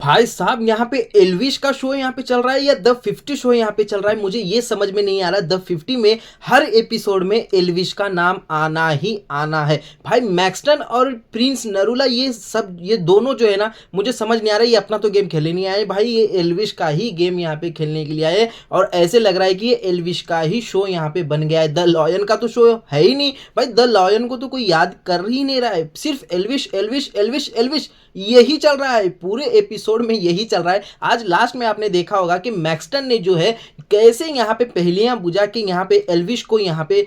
भाई साहब यहाँ पे एल्विश का शो यहाँ पे चल रहा है या द 50 शो यहाँ पे चल रहा है, मुझे ये समझ में नहीं आ रहा। द 50 में हर एपिसोड में एल्विश का नाम आना ही आना है। भाई मैक्सटन और प्रिंस नरूला ये सब ये दोनों जो है ना, मुझे समझ नहीं आ रहा है, ये अपना तो गेम खेलने नहीं आए भाई, ये एल्विश का ही गेम यहाँ पे खेलने के लिए आए। और ऐसे लग रहा है कि ये एल्विश का ही शो यहाँ पे बन गया है। द लॉयन का तो शो है ही नहीं भाई, द लॉयन को तो कोई याद कर ही नहीं रहा है, सिर्फ एल्विश एल्विश एल्विश एल्विश यही चल रहा है, पूरे एपिसोड में यही चल रहा है। आज लास्ट में आपने देखा होगा कि मैक्सटन ने जो है कैसे यहाँ पे पहेलियां बुझा के यहाँ पे एल्विश को यहाँ पे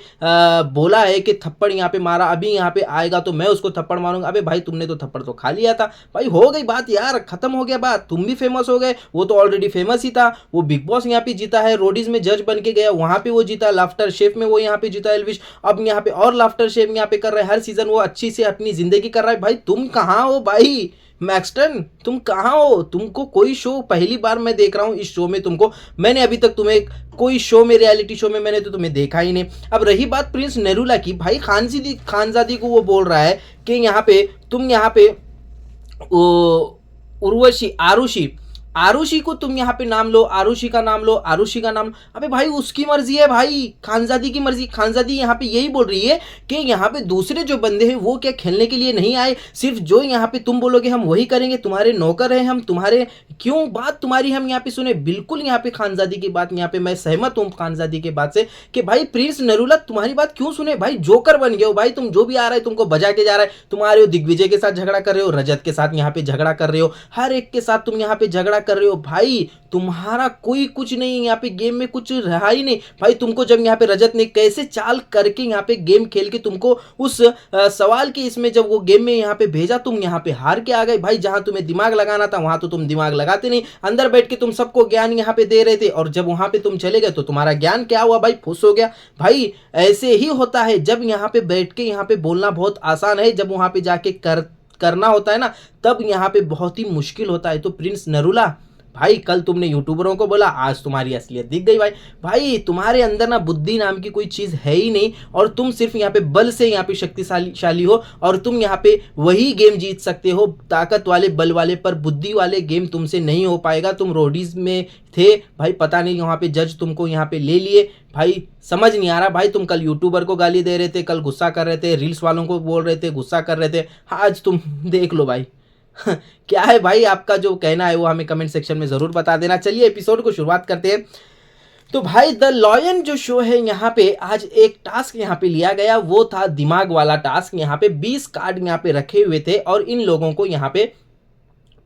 बोला है कि थप्पड़ यहाँ पे मारा, अभी यहाँ पे आएगा तो मैं उसको थप्पड़ मारूंगा। अबे भाई तुमने तो थप्पड़ तो खा लिया था भाई, हो गई बात यार, खत्म हो गया बात, तुम भी फेमस हो गए, वो तो ऑलरेडी फेमस ही था। वो बिग बॉस यहाँ पे जीता है, रोडीज में जज बन के गया, वहां पे वो जीता, लाफ्टर शेफ में वो यहाँ पे जीता एल्विश, अब यहाँ पे और लाफ्टर शेफ यहाँ पे कर रहे हैं, हर सीजन वो अच्छी से अपनी जिंदगी कर रहा है। भाई तुम कहाँ हो भाई मैक्सटन, तुम कहाँ हो? तुमको कोई शो, पहली बार मैं देख रहा हूँ इस शो में तुमको, मैंने अभी तक तुम्हें कोई शो में, रियलिटी शो में मैंने तो तुम्हें देखा ही नहीं। अब रही बात प्रिंस नरूला की, भाई खानजादी को वो बोल रहा है कि यहाँ पे तुम यहाँ पे उर्वशी आरुषि आरुषि को तुम यहाँ पे नाम लो, आरुषि का नाम लो, आरुषि का नाम। अबे भाई उसकी मर्जी है भाई, खानजादी की मर्जी। खानजादी यहाँ पे यही बोल रही है कि यहाँ पे दूसरे जो बंदे हैं वो क्या खेलने के लिए नहीं आए, सिर्फ जो यहाँ पे तुम बोलोगे हम वही करेंगे, तुम्हारे नौकर हैं हम, तुम्हारे क्यों बात तुम्हारी हम यहाँ पे सुने। बिल्कुल यहाँ पे खानजादी की बात, यहाँ पे मैं सहमत हूँ खानजादी के बात से कि भाई प्रिंस नरूला तुम्हारी बात क्यों सुने भाई, जोकर बन गए हो भाई तुम, जो भी आ रहा है तुमको बजा के जा रहा है। तुम आ रहे हो दिग्विजय के साथ झगड़ा कर रहे हो, रजत के साथ यहाँ पे झगड़ा कर रहे हो, हर एक के साथ तुम यहाँ पे झगड़ा कर रहे हो भाई, तुम्हारा कोई कुछ नहीं यहाँ पे गेम में, कुछ रहा ही नहीं भाई। तुमको जब यहाँ पे रजत ने कैसे चाल करके यहाँ पे गेम खेल के तुमको उस सवाल के इसमें जब वो गेम में यहाँ पे भेजा, तुम यहाँ पे हार के आ गए भाई। जहां तुम्हें दिमाग लगाना था वहां तो तुम दिमाग लगाते नहीं, अंदर बैठ के तुम सबको ज्ञान यहाँ पे दे रहे थे, और जब वहां पे तुम चले गए तो तुम्हारा ज्ञान क्या हुआ भाई, फुस हो गया भाई। ऐसे ही होता है, जब यहाँ पे बैठ के यहाँ पे बोलना बहुत आसान है, जब वहां पे जाके करना होता है ना, तब यहाँ पे बहुत ही मुश्किल होता है। तो प्रिंस नरूला भाई, कल तुमने यूट्यूबरों को बोला, आज तुम्हारी असलियत दिख गई भाई। भाई तुम्हारे अंदर ना बुद्धि नाम की कोई चीज है ही नहीं, और तुम सिर्फ यहाँ पे बल से यहाँ पे शक्तिशाली हो, और तुम यहाँ पे वही गेम जीत सकते हो ताकत वाले बल वाले, पर बुद्धि वाले गेम तुमसे नहीं हो पाएगा। तुम रोडीज में थे भाई, पता नहीं वहाँ पे जज तुमको यहाँ पे ले लिए भाई, समझ नहीं आ रहा भाई। तुम कल यूट्यूबर को गाली दे रहे थे, कल गुस्सा कर रहे थे, रील्स वालों को बोल रहे थे, गुस्सा कर रहे थे, आज तुम देख लो भाई। क्या है भाई आपका जो कहना है वो हमें कमेंट सेक्शन में जरूर बता देना। चलिए एपिसोड को शुरुआत करते हैं। तो भाई द लॉयन जो शो है यहाँ पे आज एक टास्क यहाँ पे लिया गया, वो था दिमाग वाला टास्क। यहाँ पे 20 कार्ड यहाँ पे रखे हुए थे, और इन लोगों को यहाँ पे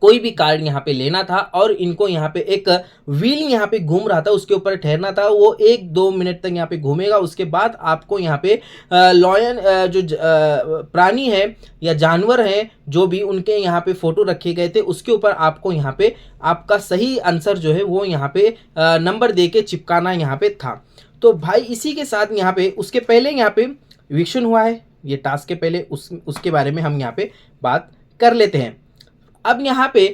कोई भी कार्ड यहाँ पे लेना था, और इनको यहाँ पे एक व्हील यहाँ पे घूम रहा था, उसके ऊपर ठहरना था। वो 1-2 मिनट तक यहाँ पे घूमेगा, उसके बाद आपको यहाँ पे लॉयन जो प्राणी है या जानवर है जो भी, उनके यहाँ पे फोटो रखे गए थे, उसके ऊपर आपको यहाँ पे आपका सही आंसर जो है वो यहाँ पे नंबर दे के चिपकाना यहाँ पे था। तो भाई इसी के साथ यहाँ पे उसके पहले यहाँ पे इविक्शन हुआ है, ये टास्क के पहले उसके बारे में हम यहाँ पे बात कर लेते हैं। अब यहाँ पे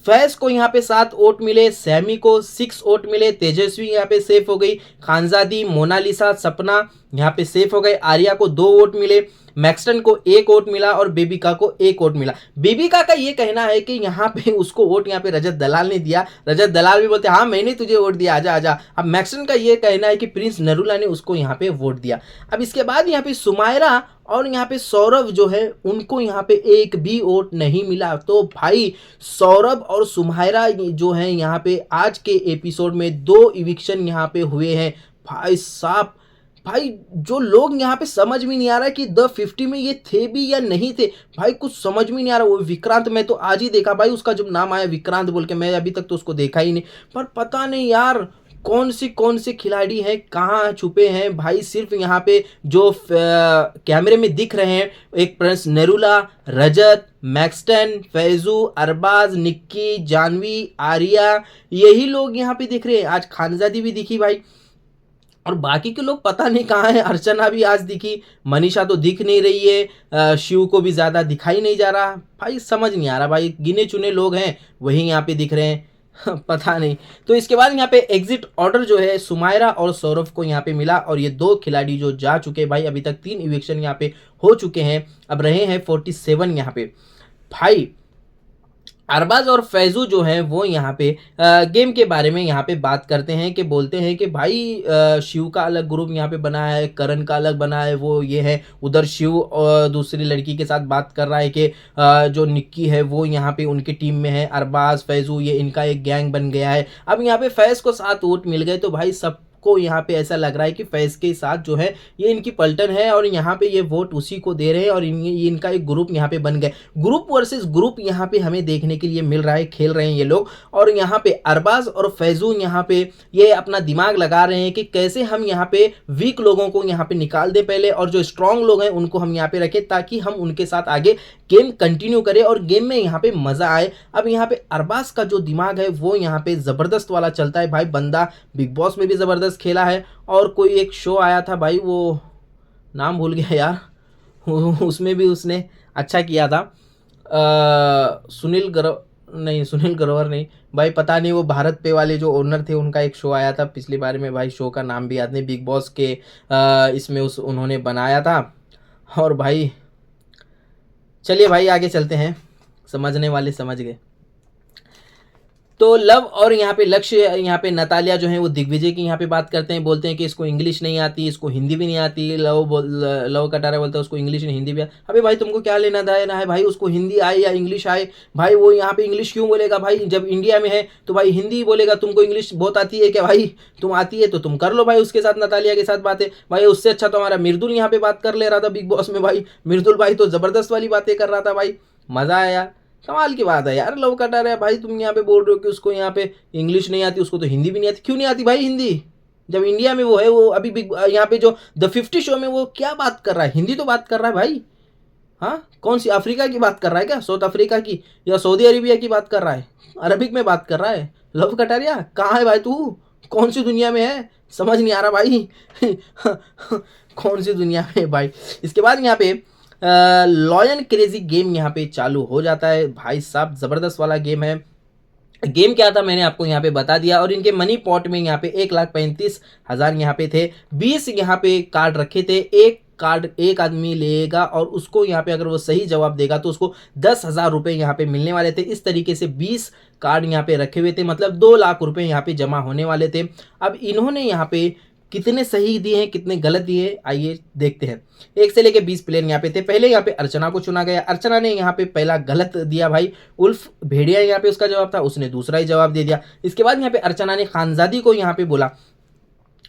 फैज को यहाँ पे 7 वोट मिले, सैमी को 6 वोट मिले, तेजस्वी यहाँ पे सेफ हो गई, खानजादी, मोनालिसा, सपना यहाँ पे सेफ हो गए, आर्या को 2 वोट मिले, मैक्सटन को 1 वोट मिला, और बेबिका को 1 वोट मिला। बेबिका का ये कहना है कि यहाँ पे उसको वोट यहाँ पे रजत दलाल ने दिया, रजत दलाल भी बोलते हाँ मैंने तुझे वोट दिया, आजा आजा। अब मैक्सटन का ये कहना है कि प्रिंस नरूला ने उसको यहाँ पे वोट दिया। अब इसके बाद यहाँ पे सुमायरा और यहाँ पे सौरभ जो है उनको यहाँ पे एक भी वोट नहीं मिला। तो भाई सौरभ और सुमायरा जो है यहाँ पे आज के एपिसोड में 2 इविक्शन यहाँ पे हुए हैं भाई साहब। भाई जो लोग यहाँ पे समझ में नहीं आ रहा है कि द 50 में ये थे भी या नहीं थे भाई, कुछ समझ में नहीं आ रहा। वो विक्रांत, मैं तो आज ही देखा भाई, उसका जब नाम आया विक्रांत बोल के, मैं अभी तक तो उसको देखा ही नहीं, पर पता नहीं यार कौन से खिलाड़ी हैं, कहाँ छुपे हैं भाई। सिर्फ यहाँ पे जो कैमरे में दिख रहे हैं, एक प्रिंस नरूला, रजत, मैक्सटन, फैजू, अरबाज, निक्की, जानवी, आर्या, यही लोग यहाँ पे दिख रहे हैं। आज खानजादी भी दिखी भाई, और बाकी के लोग पता नहीं कहाँ है। अर्चना भी आज दिखी, मनीषा तो दिख नहीं रही है, शिव को भी ज़्यादा दिखाई नहीं जा रहा भाई, समझ नहीं आ रहा भाई। गिने चुने लोग हैं वही यहाँ पे दिख रहे हैं पता नहीं। तो इसके बाद यहाँ पे एग्जिट ऑर्डर जो है सुमायरा और सौरभ को यहाँ पे मिला, और ये 2 खिलाड़ी जो जा चुके भाई, अभी तक 3 इविक्शन यहाँ पे हो चुके हैं, अब रहे हैं 47 यहाँ पे भाई। अरबाज और फैजू जो हैं वो यहाँ पे गेम के बारे में यहाँ पे बात करते हैं कि बोलते हैं कि भाई शिव का अलग ग्रुप यहाँ पे बना है, करण का अलग बना है, वो ये है। उधर शिव दूसरी लड़की के साथ बात कर रहा है कि जो निक्की है वो यहाँ पे उनकी टीम में है। अरबाज फैजू ये इनका एक गैंग बन गया है। अब यहाँ पे फैज को 7 वोट मिल गए तो भाई सब को यहाँ पे ऐसा लग रहा है कि फैज के साथ जो है ये इनकी पलटन है और यहाँ पे ये वोट उसी को दे रहे हैं और ये इनका एक ग्रुप यहाँ पे बन गए। ग्रुप वर्सेस ग्रुप यहाँ पे हमें देखने के लिए मिल रहा है, खेल रहे हैं ये लोग। और यहाँ पे अरबाज और फैजून यहाँ पे ये अपना दिमाग लगा रहे हैं कि कैसे हम यहाँ पे वीक लोगों को यहाँ पे निकाल दें पहले और जो स्ट्रांग लोग हैं उनको हम यहाँ पे रखें ताकि हम उनके साथ आगे गेम कंटिन्यू करें और गेम में यहाँ पे मजा आए। अब यहाँ पे अरबाज का जो दिमाग है वो यहाँ पे जबरदस्त वाला चलता है भाई। बंदा बिग बॉस में भी जबरदस्त खेला है और कोई एक शो आया था भाई, वो नाम भूल गया यार उसमें भी उसने अच्छा किया था। सुनील ग्रोवर नहीं भाई, पता नहीं, वो भारत पे वाले जो ओनर थे उनका एक शो आया था पिछली बार में भाई। शो का नाम भी याद नहीं, बिग बॉस के इसमें उन्होंने बनाया था। और भाई चलिए भाई आगे चलते हैं, समझने वाले समझ गए। तो लव और यहाँ पे लक्ष्य, यहाँ पे नतालिया जो है वो दिग्विजय की यहाँ पे बात करते हैं, बोलते हैं कि इसको इंग्लिश नहीं आती, इसको हिंदी भी नहीं आती। लव कटारा बोलता है उसको इंग्लिश नहीं हिंदी भी अबे भाई तुमको क्या लेना देना है भाई, उसको हिंदी आए या इंग्लिश आए भाई, वो यहाँ पे इंग्लिश क्यों बोलेगा भाई, जब इंडिया में है तो भाई हिंदी बोलेगा। तुमको इंग्लिश बहुत आती है क्या भाई, तुम आती है तो तुम कर लो भाई उसके साथ, नतालिया के साथ बातें भाई। उससे अच्छा तो हमारा मृदुल यहाँ पे बात कर ले रहा था बिग बॉस में भाई। मृदुल भाई तो जबरदस्त वाली बातें कर रहा था भाई, मजा आया यार, कमाल की बात है यार। लव कटारा है भाई, तुम यहाँ पे बोल रहे हो कि उसको यहाँ पे इंग्लिश नहीं आती, उसको तो हिंदी भी नहीं आती। क्यों नहीं आती भाई हिंदी, जब इंडिया में वो है, वो अभी यहाँ पे जो द 50 शो में वो क्या बात कर रहा है, हिंदी तो बात कर रहा है भाई। हाँ कौन सी अफ्रीका की बात कर रहा है क्या, साउथ अफ्रीका की या सऊदी अरेबिया की बात कर रहा है, अरबिक में बात कर रहा है। लव कटारिया कहाँ है भाई तू, कौन सी दुनिया में है, समझ नहीं आ रहा भाई कौन सी दुनिया में भाई। इसके बाद यहाँ पे लॉयन क्रेजी गेम यहाँ पे चालू हो जाता है भाई साहब, जबरदस्त वाला गेम है। गेम क्या था मैंने आपको यहाँ पे बता दिया। और इनके मनी पॉट में यहाँ पे 1,35,000 यहाँ पे थे, 20 यहाँ पे कार्ड रखे थे। एक कार्ड एक आदमी लेगा और उसको यहाँ पे अगर वो सही जवाब देगा तो उसको 10,000 रुपये यहाँ पे मिलने वाले थे। इस तरीके से 20 कार्ड यहाँ पे रखे हुए थे, मतलब 2 लाख रुपए यहाँ पे जमा होने वाले थे। अब इन्होंने यहाँ पे कितने सही दिए हैं कितने गलत दिए आइए देखते हैं। 1 से लेके 20 प्लेयर यहाँ पे थे। पहले यहाँ पे अर्चना को चुना गया, अर्चना ने यहाँ पे पहला गलत दिया भाई। उल्फ भेड़िया यहाँ पे उसका जवाब था, उसने दूसरा ही जवाब दे दिया। इसके बाद यहाँ पे अर्चना ने खानजादी को यहाँ पे बोला।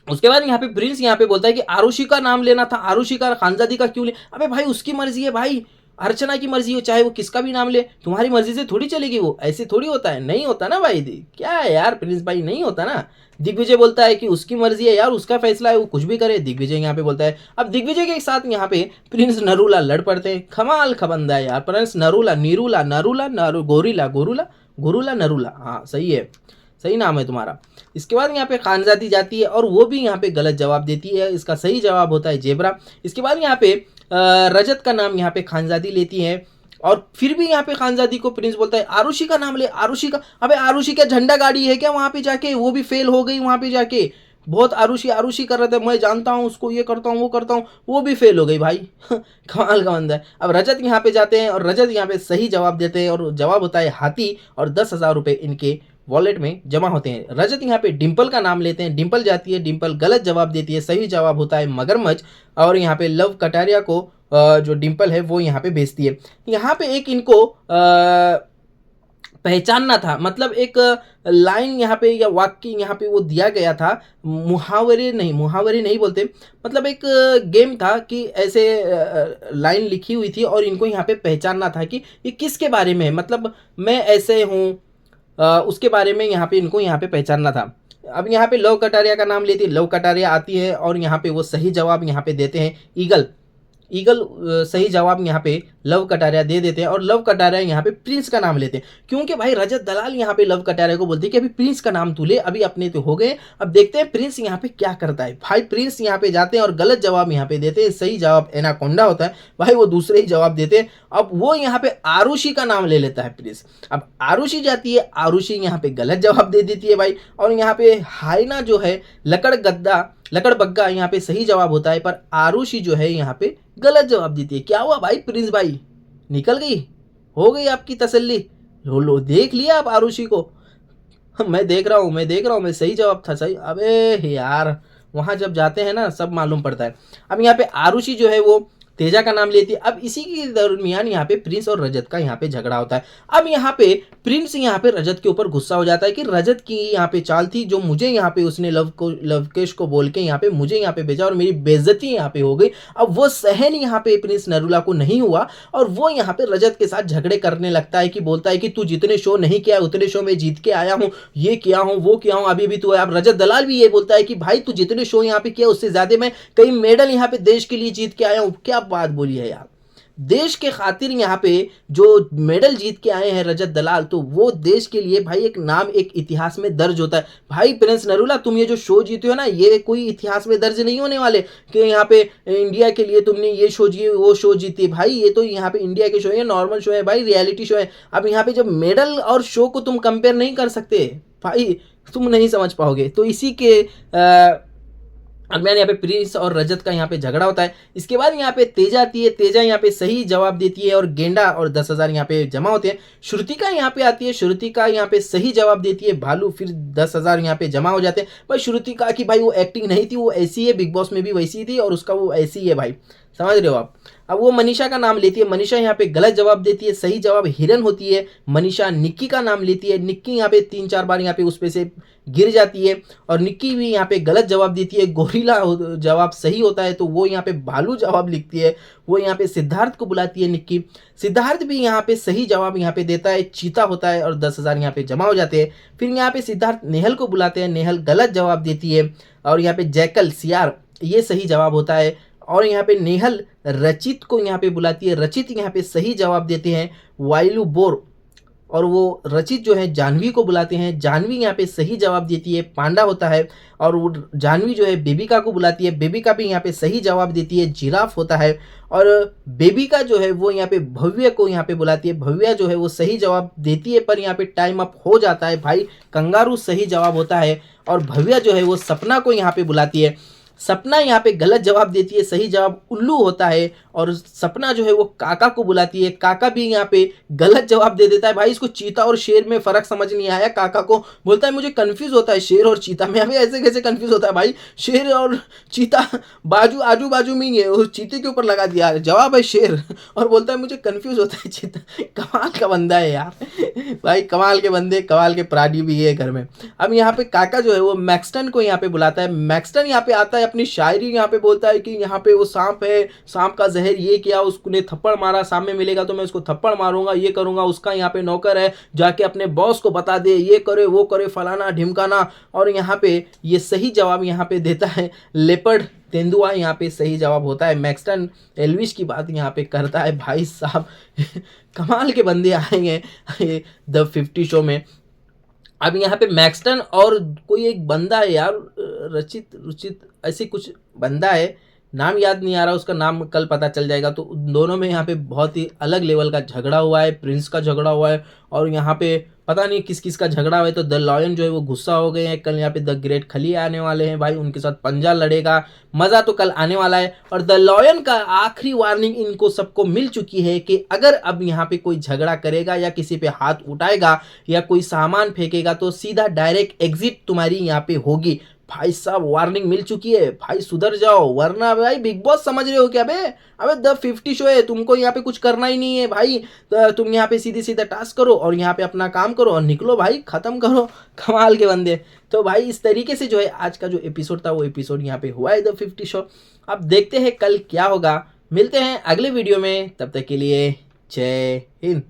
उसके बाद यहाँ पे प्रिंस यहाँ पे बोलता है कि आरुषि का नाम लेना था, आरुषि का खानजादी का क्यों ले। अबे भाई उसकी मर्जी है भाई, अर्चना की मर्जी हो, चाहे वो किसका भी नाम ले, तुम्हारी मर्जी से थोड़ी चलेगी, वो ऐसे थोड़ी होता है, नहीं होता ना भाई। क्या है यार प्रिंस भाई, नहीं होता ना। दिग्विजय बोलता है कि उसकी मर्जी है यार, उसका फैसला है, वो कुछ भी करे। दिग्विजय यहाँ पे बोलता है। अब दिग्विजय के साथ यहाँ पे प्रिंस नरूला लड़ पड़ते हैं, कमाल खबंदा है यार। प्रिंस नरूला, नीरूला, नरूला, गोरीला, गोरूला, गोरूला, नरूला, हाँ सही है, सही नाम है तुम्हारा। इसके बाद यहाँ पे खानजादी जाती है और वो भी यहाँ पे गलत जवाब देती है, इसका सही जवाब होता है जेबरा। इसके बाद यहाँ पे रजत का नाम यहाँ पे खानजादी लेती है और फिर भी यहाँ पे खानजादी को प्रिंस बोलता है आरुषि का नाम ले, आरुषि का। अबे आरुषि क्या झंडा गाड़ी है क्या वहाँ पे जाके, वो भी फेल हो गई वहाँ पे जाके। बहुत आरुषि आरुषि कर रहे थे, मैं जानता हूँ उसको, ये करता हूँ वो करता हूँ, वो भी फेल हो गई भाई कमाल का बंदा है। अब रजत यहाँ पे जाते हैं और रजत यहाँ पे सही जवाब देते हैं और जवाब होता है हाथी और 10,000 रुपये इनके वॉलेट में जमा होते हैं। रजत यहाँ पे डिंपल का नाम लेते हैं, डिंपल जाती है, डिंपल गलत जवाब देती है, सही जवाब होता है मगरमच्छ। और यहाँ पे लव कटारिया को जो डिंपल है वो यहाँ पे भेजती है। यहाँ पे एक इनको पहचानना था, मतलब एक लाइन यहाँ पे या वाक्य यहाँ पे वो दिया गया था, मुहावरे नहीं बोलते, मतलब एक गेम था कि ऐसे लाइन लिखी हुई थी और इनको यहाँ पे पहचानना था कि ये किसके बारे में है, मतलब मैं ऐसे हूँ उसके बारे में यहाँ पे इनको यहाँ पे पहचानना था। अब यहाँ पे लव कटारिया का नाम लेती है, लव कटारिया आती है और यहाँ पे वो सही जवाब यहाँ पे देते हैं ईगल। सही जवाब यहाँ पे लव कटारिया दे देते हैं और लव कटारिया यहाँ पे प्रिंस का नाम लेते हैं, क्योंकि भाई रजत दलाल यहाँ पे लव कटारिया को बोलते हैं कि अभी प्रिंस का नाम तू ले, अभी अपने तो हो गए। अब देखते हैं प्रिंस यहाँ पे क्या करता है। भाई प्रिंस यहाँ पे जाते हैं और गलत जवाब यहाँ पे देते हैं, सही जवाब एनाकोंडा होता है भाई, वो दूसरे ही जवाब देते हैं। अब वो यहाँ पे आरुषि का नाम ले लेता है प्रिंस। अब आरुषि जाती है, आरुषि यहाँ पे गलत जवाब दे देती है भाई। और यहाँ पे हाइना जो है लकड़बग्गा यहाँ पे सही जवाब होता है, पर आरुषि जो है यहाँ पे गलत जवाब देती है। क्या हुआ भाई प्रिंस भाई, निकल गई, हो गई आपकी तसल्ली, लो देख लिया आप आरुषि को? मैं देख रहा हूँ, मैं सही जवाब था सही। अबे यार, वहां जब जाते हैं ना सब मालूम पड़ता है। अब यहाँ पे आरुषि जो है वो तेजा का नाम लेती है। अब इसी के दरमियान यहाँ पे प्रिंस और रजत का यहाँ पे झगड़ा होता है। अब यहाँ पे प्रिंस यहाँ पे रजत के ऊपर गुस्सा हो जाता है कि रजत की यहाँ पे चाल थी, जो मुझे यहाँ पे उसने लवकेश को बोल के यहाँ पे मुझे यहाँ पे भेजा और मेरी बेइज्जती यहाँ पे हो गई। अब वो सहन यहाँ पे प्रिंस नरूला को नहीं हुआ और वो यहाँ पे रजत के साथ झगड़े करने लगता है कि बोलता है कि तू जितने शो नहीं किया उतने शो में जीत के आया हूँ, ये किया हूँ वो किया हूँ, अभी भी तू है। अब रजत दलाल भी ये बोलता है कि भाई तू जितने शो यहाँ पे किया उससे ज्यादा मैं कई मेडल यहाँ पे देश के लिए जीत के आया हूँ। क्या बात बोली है यार, देश के खातिर यहाँ पे जो मेडल जीत के आए हैं रजत दलाल, तो वो देश के लिए भाई एक नाम, एक इतिहास में दर्ज होता है। भाई प्रिंस नरूला, तुम ये जो शो जीते हो ना, ये कोई इतिहास में दर्ज नहीं होने वाले कि यहाँ पे इंडिया के लिए तुमने ये शो जीते वो शो जीते। भाई ये तो यहाँ पे इंडिया के शो है, नॉर्मल शो है भाई, रियलिटी शो है। अब यहाँ पे जब मेडल और शो को तुम कंपेयर नहीं कर सकते भाई, तुम नहीं समझ पाओगे। तो इसी के दरमियान यहाँ पे प्रिंस और रजत का यहाँ पे झगड़ा होता है। इसके बाद यहाँ पे तेजा आती है, तेजा यहाँ पे सही जवाब देती है और गेंडा और 10,000 यहाँ पे जमा होते हैं। श्रुतिका यहाँ पे आती है, श्रुतिका यहाँ पे सही जवाब देती है, भालू, फिर 10,000 यहाँ पे जमा हो जाते हैं। भाई श्रुतिका की भाई वो एक्टिंग नहीं थी, वो ऐसी है, बिग बॉस में भी वैसी थी और उसका वो ऐसी है भाई, समझ रहे हो आप। अब वो मनीषा का नाम लेती है, मनीषा यहाँ पे गलत जवाब देती है, सही जवाब हिरन होती है। मनीषा निक्की का नाम लेती है, निक्की यहाँ पे 3-4 बार यहाँ पे उस पे से गिर जाती है और निक्की भी यहाँ पे गलत जवाब देती है। गोरिल्ला जवाब सही होता है तो वो यहाँ पे भालू जवाब लिखती है। वो यहाँ पे सिद्धार्थ को बुलाती है निक्की, सिद्धार्थ भी यहाँ पे सही जवाब यहाँ पे देता है, चीता होता है और 10,000 यहाँ पे जमा हो जाते हैं। फिर यहाँ पे सिद्धार्थ नेहल को बुलाते हैं, नेहल गलत जवाब देती है और यहाँ पे जैकल सियार ये सही जवाब होता है। और यहाँ पे नेहल रचित को यहाँ पे बुलाती है, रचित यहाँ पे सही जवाब देते हैं, वाइलू बोर। और वो रचित जो है जानवी को बुलाते हैं, जानवी यहाँ पे सही जवाब देती है, पांडा होता है। और वो जानवी जो है बेबिका को बुलाती है, बेबिका भी यहाँ पे सही जवाब देती है, जिराफ होता है। और बेबिका जो है वो यहाँ पे भव्य को यहाँ पे बुलाती है, भव्य जो है वो सही जवाब देती है पर यहाँ पे टाइम अप हो जाता है भाई, कंगारू सही जवाब होता है। और भव्य जो है वो सपना को यहाँ पे बुलाती है, सपना यहाँ पे गलत जवाब देती है, सही जवाब उल्लू होता है। और सपना जो है वो काका को बुलाती है, काका भी यहाँ पे गलत जवाब दे देता है। भाई इसको चीता और शेर में फर्क समझ नहीं आया, काका को बोलता है मुझे कंफ्यूज होता है शेर और चीता में। हमें ऐसे कैसे कंफ्यूज होता है भाई, शेर और चीता बाजू आजू बाजू में ही है, वो चीते के ऊपर लगा दिया, जवाब है शेर और बोलता है मुझे कंफ्यूज होता है चीता। कमाल का बंदा है यार भाई, कमाल के बंदे, कमाल के प्राणी भी है घर में। अब यहाँ पे काका जो है वो मैक्सटन को यहाँ पे बुलाता है, मैक्सटन यहाँ पे आता है, अपनी शायरी यहाँ पे बोलता है कि यहाँ पे वो सांप है, सांप का जहर ये किया, उसने थप्पड़ मारा, सामने मिलेगा तो मैं उसको थप्पड़ मारूंगा, ये करूंगा, उसका यहाँ पे नौकर है, जाके अपने बॉस को बता दे, ये करे वो करे, फलाना ढिमकाना। और यहाँ पे ये सही जवाब यहाँ पे देता है लेपर्ड, तेंदुआ यहाँ पे सही जवाब होता है। मैक्सटन एल्विश की बात यहाँ पे करता है भाई साहब कमाल के बंदे आएंगे द 50 शो में। अब यहाँ पे मैक्सटन और कोई एक बंदा है यार, रचित रुचित ऐसे कुछ बंदा है, नाम याद नहीं आ रहा, उसका नाम कल पता चल जाएगा। तो दोनों में यहाँ पे बहुत ही अलग लेवल का झगड़ा हुआ है, प्रिंस का झगड़ा हुआ है और यहाँ पे पता नहीं किस किस का झगड़ा हुआ है। तो द लॉयन जो है वो गुस्सा हो गए हैं, कल यहाँ पे द ग्रेट खली आने वाले हैं भाई, उनके साथ पंजा लड़ेगा, मज़ा तो कल आने वाला है। और द लॉयन का आखिरी वार्निंग इनको सबको मिल चुकी है कि अगर अब यहाँ पे कोई झगड़ा करेगा या किसी पे हाथ उठाएगा या कोई सामान फेंकेगा तो सीधा डायरेक्ट एग्जिट तुम्हारी यहाँ पे होगी। भाई साहब वार्निंग मिल चुकी है भाई, सुधर जाओ वरना भाई बिग बॉस समझ रहे हो क्या बे, अबे द 50 शो है, तुमको यहाँ पे कुछ करना ही नहीं है भाई। तो तुम यहाँ पे सीधे सीधे टास्क करो और यहाँ पे अपना काम करो और निकलो भाई, खत्म करो, कमाल के बंदे। तो भाई इस तरीके से जो है आज का जो एपिसोड था वो एपिसोड यहाँ पे हुआ है द 50 शो। अब देखते हैं कल क्या होगा, मिलते हैं अगले वीडियो में, तब तक के लिए जय हिंद।